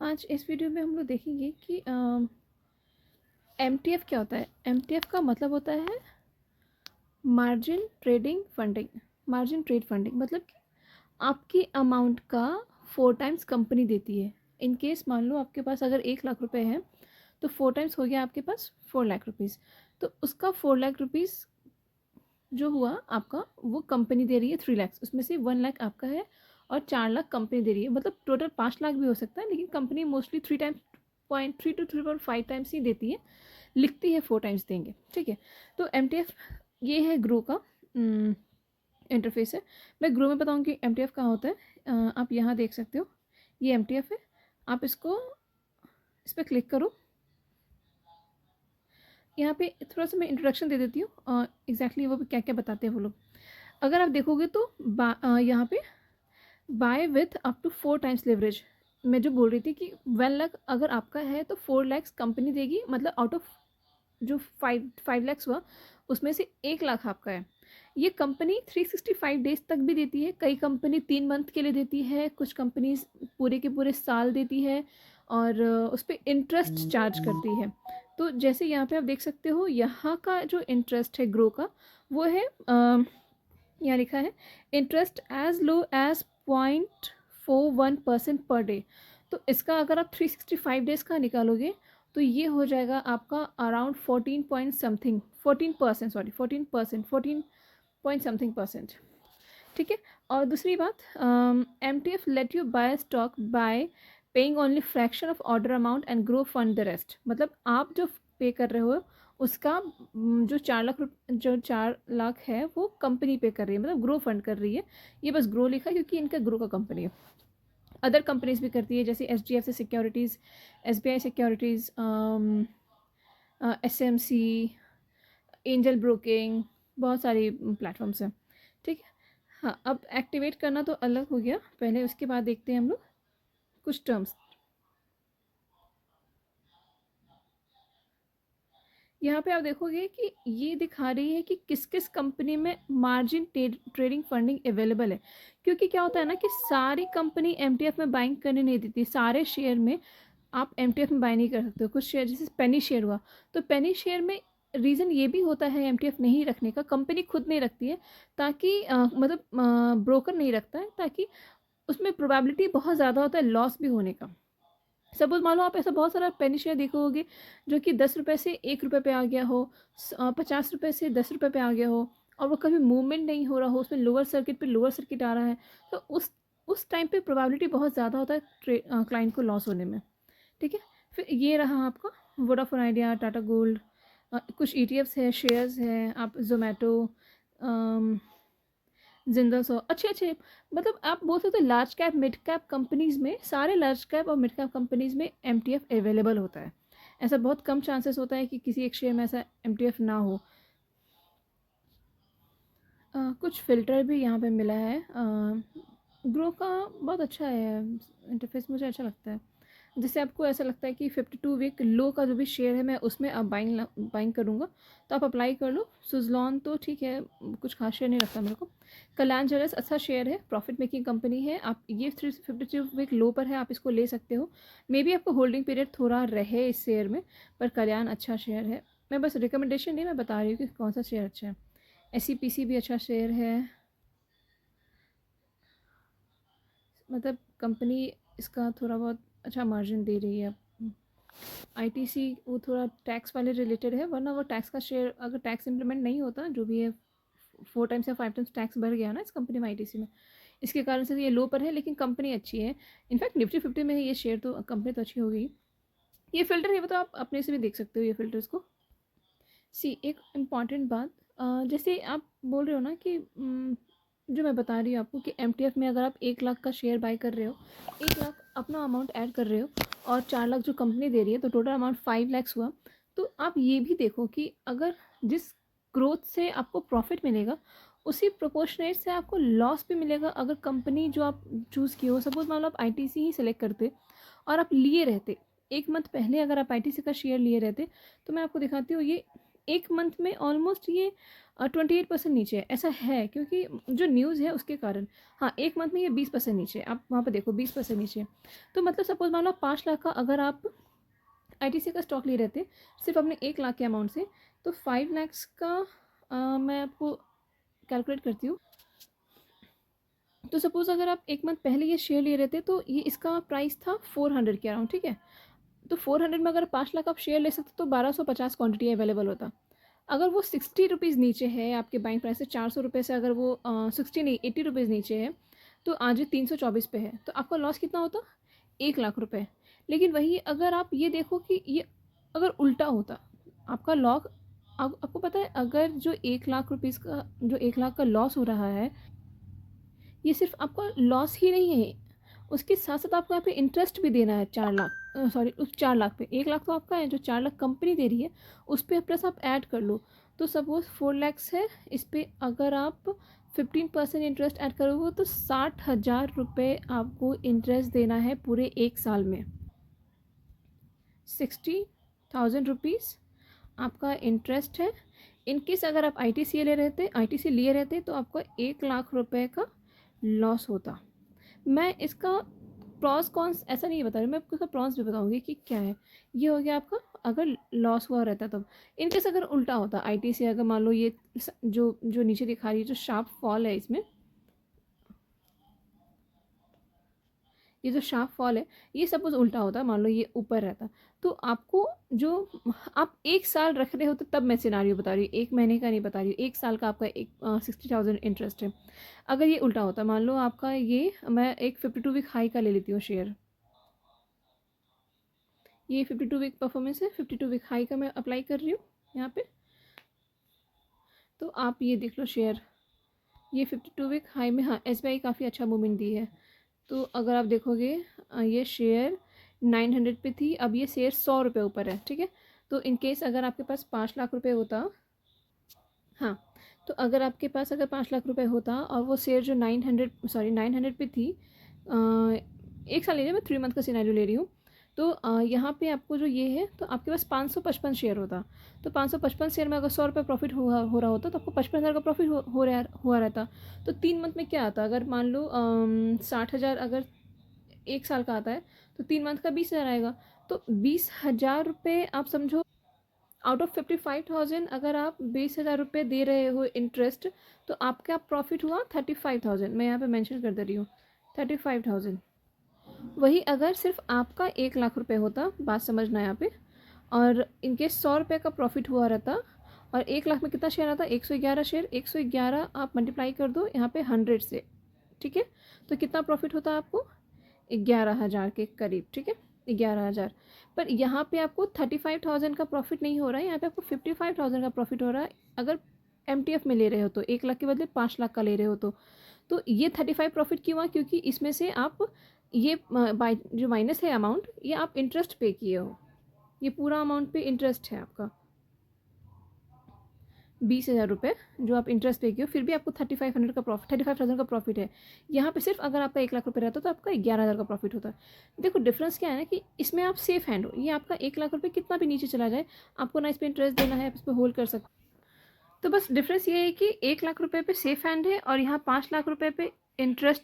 आज इस वीडियो में हम लोग देखेंगे कि एमटीएफ क्या होता है। एमटीएफ का मतलब होता है margin trading funding. Margin trade funding मतलब कि आपकी अमाउंट का 4 टाइम्स कंपनी देती है। इन केस मान लो आपके पास अगर 1 लाख रुपए है तो 4 टाइम्स हो गया आपके पास 4 लाख रुपीज़। तो उसका 4 लाख रुपीज़ जो हुआ आपका, वो कंपनी दे रही है 3 लाख, उसमें से 1 लाख आपका है और 4 लाख कंपनी दे रही है। मतलब टोटल 5 लाख भी हो सकता है, लेकिन company mostly 3 times 0.3 to 3.5 times ही देती है, लिखती है 4 टाइम्स देंगे। ठीक है, तो एमटीएफ ये है ग्रो का इंटरफेस है। मैं ग्रो में बताऊँगी एमटीएफ कहाँ होता है। आप यहाँ देख सकते हो, ये एमटीएफ है। आप इसको इस पर क्लिक करो। यहाँ पे थोड़ा सा मैं इंट्रोडक्शन दे देती हूँ, एग्जैक्टली वो क्या क्या बताते हैं वो लोग। अगर आप देखोगे तो यहाँ पे buy with up to 4 times leverage. मैं जो बोल रही थी कि 1 लाख अगर आपका है तो 4 लैक्स कंपनी देगी, मतलब आउट ऑफ जो 5 लैक्स हुआ उसमें से 1 लाख आपका है। ये कंपनी 365 डेज तक भी देती है। कई कंपनी 3 मंथ के लिए देती है, कुछ कंपनीज पूरे के पूरे साल देती है और उस पर इंटरेस्ट चार्ज करती है। तो जैसे यहाँ पे आप देख सकते हो, यहाँ का जो इंटरेस्ट है ग्रो का वो है, यहाँ लिखा है interest as low as 0.41% per day. तो इसका अगर आप 365 डेज का निकालोगे तो ये हो जाएगा आपका around 14 point something 14%, sorry 14%, 14 point something percent. ठीक है, और दूसरी बात, M T F let you buy stock by paying only fraction of order amount and Groww fund the rest. मतलब आप जो पे कर रहे हो उसका जो 4 लाख है वो कंपनी पे कर रही है, मतलब ग्रो फंड कर रही है। ये बस ग्रो लिखा है क्योंकि इनका ग्रो का कंपनी है। अदर कंपनीज भी करती है, जैसे H D F C securities, S B I securities, S M C, Angel broking, बहुत सारी प्लेटफॉर्म्स हैं। ठीक है, हाँ, अब एक्टिवेट करना तो अलग हो गया, पहले उसके बाद देखते हैं हम लोग कुछ टर्म्स। यहाँ पे आप देखोगे कि ये दिखा रही है कि किस किस कंपनी में मार्जिन ट्रेडिंग फंडिंग अवेलेबल है। क्योंकि क्या होता है ना कि सारी कंपनी एमटीएफ में बाइंग करने नहीं देती, सारे शेयर में आप एमटीएफ में बाय नहीं कर सकते हो। कुछ शेयर जैसे पेनी शेयर हुआ, तो पेनी शेयर में रीज़न ये भी होता है एमटीएफ नहीं रखने का, कंपनी खुद नहीं रखती है ताकि मतलब ब्रोकर नहीं रखता है, ताकि उसमें प्रोबेबिलिटी बहुत ज़्यादा होता है लॉस भी होने का। सपोज मान लो आप ऐसा बहुत सारा पेनी शेयर देखो होगे जो कि 10 रुपये से 1 रुपये पे आ गया हो, 50 रुपये से 10 रुपये पे आ गया हो, और वो कभी मूवमेंट नहीं हो रहा हो, उसमें लोअर सर्किट पे लोअर सर्किट आ रहा है। तो उस टाइम पे प्रोबेबिलिटी बहुत ज़्यादा होता है क्लाइंट को लॉस होने में। ठीक है, फिर ये रहा आपका वोडाफोन आइडिया, टाटा गोल्ड, कुछ ईटीएफ्स है, शेयर्स है, आप जोमेटो, जिंदल सो, अच्छे अच्छे, मतलब आप बोल सकते हो large cap mid cap companies में, सारे लार्ज कैप और मिड कैप कंपनीज में एमटीएफ अवेलेबल होता है। ऐसा बहुत कम चांसेस होता है कि किसी एक शेयर में ऐसा एमटीएफ ना हो। कुछ फ़िल्टर भी यहाँ पे मिला है। ग्रो का बहुत अच्छा है इंटरफेस, मुझे अच्छा लगता है। जिससे आपको ऐसा लगता है कि 52 वीक लो का जो भी शेयर है मैं उसमें अब बाइंग करूँगा, तो आप अप्लाई कर लो। सुजलॉन तो ठीक है, कुछ खास शेयर नहीं लगता मेरे को। कल्याण ज्वेलर्स अच्छा शेयर है, प्रॉफिट मेकिंग कंपनी है। आप ये 52 वीक लो पर है, आप इसको ले सकते हो। मे बी आपको होल्डिंग पीरियड थोड़ा रहे इस शेयर में, पर कल्याण अच्छा शेयर है। मैं बस रिकमेंडेशन नहीं, मैं बता रही हूँ कि कौन सा शेयर अच्छा है। एस भी अच्छा शेयर है, मतलब कंपनी इसका थोड़ा बहुत अच्छा मार्जिन दे रही है। आईटीसी वो थोड़ा टैक्स वाले रिलेटेड है, वरना वो टैक्स का शेयर, अगर टैक्स इंप्लीमेंट नहीं होता जो भी है, 4 टाइम्स या 5 टाइम्स टैक्स बढ़ गया ना इस कंपनी में, आईटीसी में, इसके कारण से ये लो पर है, लेकिन कंपनी अच्छी है। इनफैक्ट निफ्टी 50 में है ये शेयर, तो कंपनी तो अच्छी हो गई। ये फ़िल्टर है, वो तो आप अपने से भी देख सकते हो ये फ़िल्टर्स को। एक इम्पॉर्टेंट बात, जैसे आप बोल रहे हो ना कि जो मैं बता रही हूँ आपको कि एमटीएफ में अगर आप 1 लाख का शेयर बाय कर रहे हो, 1 लाख अपना अमाउंट ऐड कर रहे हो और 4 लाख जो कंपनी दे रही है, तो टोटल अमाउंट 5 लैक्स हुआ। तो आप ये भी देखो कि अगर जिस ग्रोथ से आपको प्रॉफिट मिलेगा उसी प्रोपोर्शनेट से आपको लॉस भी मिलेगा। अगर कंपनी जो आप चूज़ की हो, सपोज मान लो आप आईटीसी ही सिलेक्ट करते और आप लिए रहते 1 मंथ पहले, अगर आप आईटीसी का शेयर लिए रहते, तो मैं आपको दिखाती हूँ, ये एक मंथ में ऑलमोस्ट ये 28% नीचे है, ऐसा है क्योंकि जो न्यूज़ है उसके कारण। हाँ, एक मंथ में ये 20% नीचे है, आप वहाँ पे देखो 20% नीचे है। तो मतलब सपोज मान लो 5 लाख का अगर आप आईटीसी का स्टॉक ले रहे थे सिर्फ अपने 1 लाख के अमाउंट से, तो 5 lakhs का मैं आपको कैलकुलेट करती हूँ। तो सपोज़ अगर आप एक मंथ पहले ये शेयर ले रहे थे तो ये इसका प्राइस था 400 के अराउंड, ठीक है। तो 400 में अगर 5 लाख आप शेयर ले सकते तो 1250 क्वांटिटी अवेलेबल होता। अगर वो 60 रुपीज़ नीचे है आपके बाइंग प्राइस से, 400 रुपये से अगर वो 60 नहीं 80 रुपीज़ नीचे है, तो आज 324 पे है, तो आपका लॉस कितना होता? 1 लाख रुपये। लेकिन वही अगर आप ये देखो कि ये अगर उल्टा होता आपका लॉस, आपको पता है अगर जो 1 लाख रुपीज़ का, जो 1 लाख का लॉस हो रहा है, ये सिर्फ आपका लॉस ही नहीं है, उसके साथ साथ आपको यहाँ पे इंटरेस्ट भी देना है 4 लाख, सॉरी उस 4 लाख पे 1 लाख तो आपका है, जो 4 लाख कंपनी दे रही है उस पर प्लस आप ऐड कर लो। तो सपोज 4 lakhs है, इस पर अगर आप 15% इंटरेस्ट ऐड करोगे तो 60,000 रुपये आपको इंटरेस्ट देना है पूरे 1 साल में। 60,000 रुपीज़ आपका इंटरेस्ट है। इनकेस अगर आप आईटीसी लिए रहते तो आपको 1 लाख रुपए का लॉस होता। मैं इसका प्रॉस कॉन्स ऐसा नहीं बता रही, मैं आपको इसका प्रॉन्स भी बताऊंगी कि क्या है। ये हो गया आपका अगर लॉस हुआ रहता तब। इनकेस अगर उल्टा होता आईटीसी, अगर मान लो ये जो जो नीचे दिखा रही है, जो शार्प फॉल है इसमें, ये जो शार्प फॉल है, ये सपोज उल्टा होता, मान लो ये ऊपर रहता, तो आपको जो आप 1 साल रख रहे होते तब मैं सिनारियो बता रही हूँ, 1 महीने का नहीं बता रही हूँ, 1 साल का आपका 60,000 इंटरेस्ट है। अगर ये उल्टा होता, मान लो आपका ये, मैं एक 52 वीक हाई का ले लेती हूँ शेयर, ये 52 वीक परफॉर्मेंस है, 52 वीक हाई का मैं अप्लाई कर रही हूँ यहाँ पे। तो आप ये देख लो शेयर, ये 52 वीक हाई में, हाँ एसबीआई काफ़ी अच्छा मूवमेंट दी है। तो अगर आप देखोगे ये शेयर 900 पे थी, अब ये शेयर 100 रुपये ऊपर है, ठीक है। तो इन केस अगर आपके पास 5 लाख रुपए होता, हाँ, तो अगर आपके पास अगर 5 लाख रुपए होता और वो शेयर जो 900 पे थी, 1 साल ले रही, मैं 3 मंथ का सिनेरियो ले रही हूँ, तो यहाँ पे आपको जो ये है, तो आपके पास 555 शेयर होता। तो 555 शेयर में अगर 100 रुपये प्रॉफिट हो रहा होता तो आपको 55,000 का प्रॉफिट हुआ रहता। तो 3 मंथ में क्या आता, अगर मान लो 60,000 अगर 1 साल का आता है, तो 3 मंथ का 20,000 आएगा। तो 20,000 रुपये आप समझो, आउट ऑफ 55,000 अगर आप 20,000 रुपये दे रहे हो इंटरेस्ट, तो आपका प्रॉफिट हुआ 35,000, मैं यहाँ पे मेंशन कर दे रही हूँ 35,000। वही अगर सिर्फ आपका 1 लाख रुपए होता, बात समझना यहाँ पे, और इनके 100 रुपये का प्रॉफिट हुआ रहता, और 1 लाख में कितना शेयर आता, 111 शेयर, 111 आप मल्टीप्लाई कर दो यहाँ पे 100 से, ठीक है। तो कितना प्रॉफिट होता आपको, 11,000 के करीब, ठीक है, 11,000। पर यहाँ पे आपको 35,000 का प्रॉफिट नहीं हो रहा है, यहाँ पे आपको 55,000 का प्रॉफिट हो रहा है। अगर एमटीएफ में ले रहे हो तो 1 लाख के बदले 5 लाख का ले रहे हो तो ये 35 प्रॉफिट क्यों हुआ, क्योंकि इसमें से आप ये जो माइनस है अमाउंट, ये आप इंटरेस्ट पे किए हो, ये पूरा अमाउंट पे इंटरेस्ट है आपका 20,000 रुपये जो आप इंटरेस्ट पे किए हो, फिर भी आपको 35,000 का प्रॉफिट है। यहाँ पे सिर्फ अगर आपका 1 लाख रुपये रहता तो आपका 11,000 का प्रॉफिट होता है। देखो डिफरेंस क्या है ना, कि इसमें आप सेफ हैंड हो, ये आपका 1 लाख रुपये कितना भी नीचे चला जाए आपको ना इस पर इंटरेस्ट देना है, इस पर होल्ड कर सकते। तो बस डिफरेंस ये है कि 1 लाख रुपये पे सेफ हैंड है और यहाँ 5 लाख रुपये पे इंटरेस्ट